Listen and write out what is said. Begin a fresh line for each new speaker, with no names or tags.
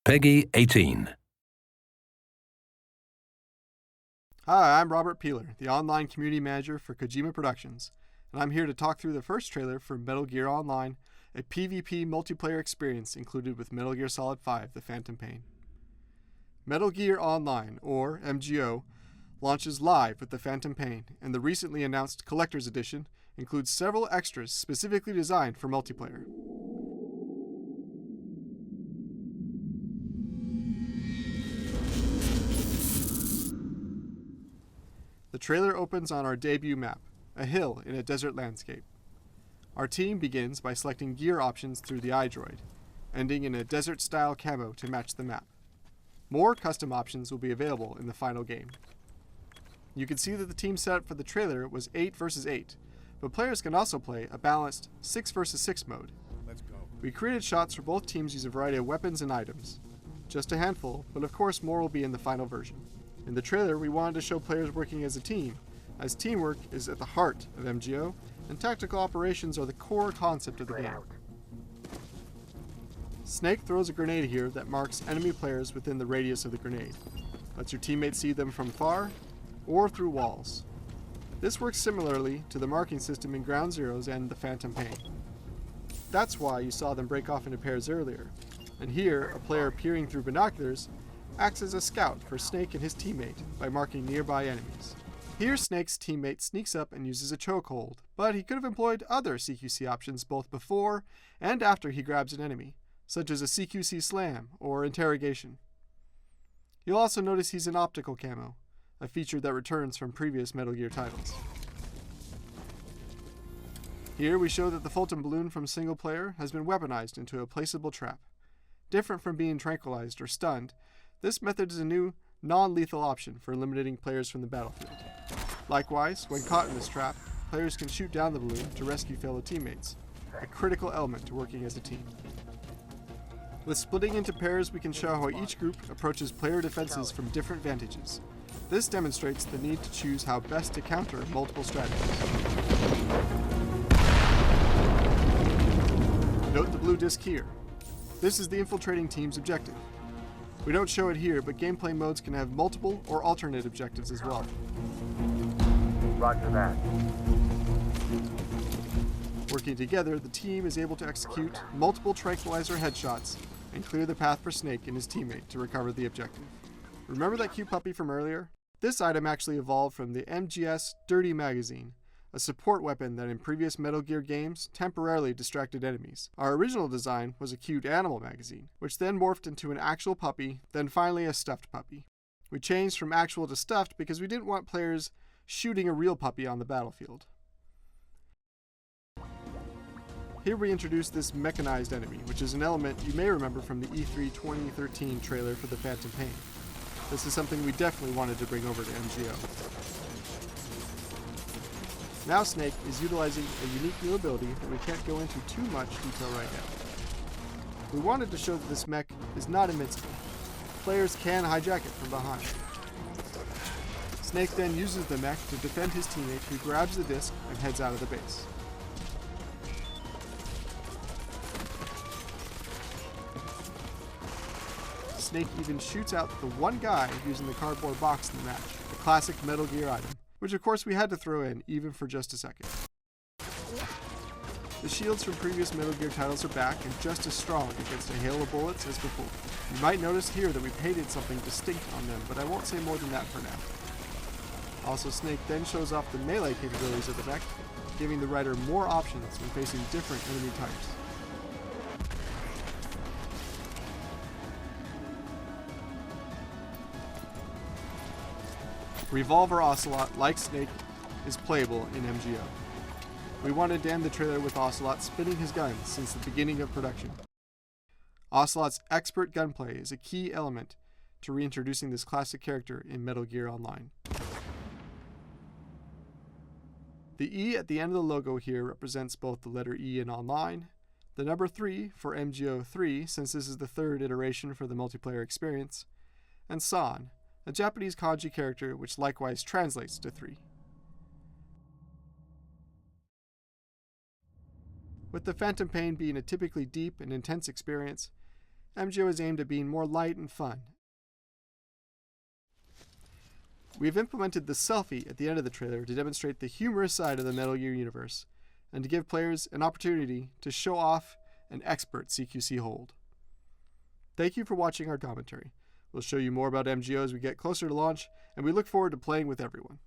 PEGI 18.
Hi, I'm Robert Peeler, the online community manager for Kojima Productions, and I'm here to talk through the first trailer for Metal Gear Online, a PvP multiplayer experience included with Metal Gear Solid 5: The Phantom Pain. Metal Gear Online, or MGO, launches live with The Phantom Pain, and the recently announced Collector's Edition includes several extras specifically designed for multiplayer. The trailer opens on our debut map, a hill in a desert landscape. Our team begins by selecting gear options through the iDroid, ending in a desert-style camo to match the map. More custom options will be available in the final game. You can see that the team setup for the trailer was 8 versus 8, but players can also play a balanced 6 versus 6 mode.
Let's go.
We created shots for both teams using a variety of weapons and items. Just a handful, but of course more will be in the final version. In the trailer, we wanted to show players working as a team, as teamwork is at the heart of MGO, and tactical operations are the core concept of the game. Snake throws a grenade here that marks enemy players within the radius of the grenade. Lets your teammates see them from far, or through walls. This works similarly to the marking system in Ground Zeroes and the Phantom Pain. That's why you saw them break off into pairs earlier, and here, a player peering through binoculars acts as a scout for Snake and his teammate by marking nearby enemies. Here Snake's teammate sneaks up and uses a chokehold, but he could have employed other CQC options both before and after he grabs an enemy, such as a CQC slam or interrogation. You'll also notice he's in optical camo, a feature that returns from previous Metal Gear titles. Here we show that the Fulton balloon from single player has been weaponized into a placeable trap. Different from being tranquilized or stunned, this method is a new, non-lethal option for eliminating players from the battlefield. Likewise, when caught in this trap, players can shoot down the balloon to rescue fellow teammates, a critical element to working as a team. With splitting into pairs, we can show how each group approaches player defenses from different vantages. This demonstrates the need to choose how best to counter multiple strategies. Note the blue disc here. This is the infiltrating team's objective. We don't show it here, but gameplay modes can have multiple or alternate objectives as well.
Roger that.
Working together, the team is able to execute multiple tranquilizer headshots and clear the path for Snake and his teammate to recover the objective. Remember that cute puppy from earlier? This item actually evolved from the MGS Dirty magazine, a support weapon that in previous Metal Gear games temporarily distracted enemies. Our original design was a cute animal magazine, which then morphed into an actual puppy, then finally a stuffed puppy. We changed from actual to stuffed because we didn't want players shooting a real puppy on the battlefield. Here we introduce this mechanized enemy, which is an element you may remember from the E3 2013 trailer for The Phantom Pain. This is something we definitely wanted to bring over to MGO. Now Snake is utilizing a unique new ability that we can't go into too much detail right now. We wanted to show that this mech is not invincible. Players can hijack it from behind. Snake then uses the mech to defend his teammate, who grabs the disc and heads out of the base. Snake even shoots out the one guy using the cardboard box in the match, a classic Metal Gear item, which of course we had to throw in even for just a second. The shields from previous Metal Gear titles are back and just as strong against a hail of bullets as before. You might notice here that we painted something distinct on them, but I won't say more than that for now. Also, Snake then shows off the melee capabilities of the mech, giving the rider more options when facing different enemy types. Revolver Ocelot, like Snake, is playable in MGO. We wanted to end the trailer with Ocelot spinning his gun since the beginning of production. Ocelot's expert gunplay is a key element to reintroducing this classic character in Metal Gear Online. The E at the end of the logo here represents both the letter E in Online, the number 3 for MGO 3 since this is the third iteration for the multiplayer experience, and San, a Japanese kanji character which likewise translates to 3. With the Phantom Pain being a typically deep and intense experience, MGO is aimed at being more light and fun. We've implemented the selfie at the end of the trailer to demonstrate the humorous side of the Metal Gear universe, and to give players an opportunity to show off an expert CQC hold. Thank you for watching our commentary. We'll show you more about MGO as we get closer to launch, and we look forward to playing with everyone.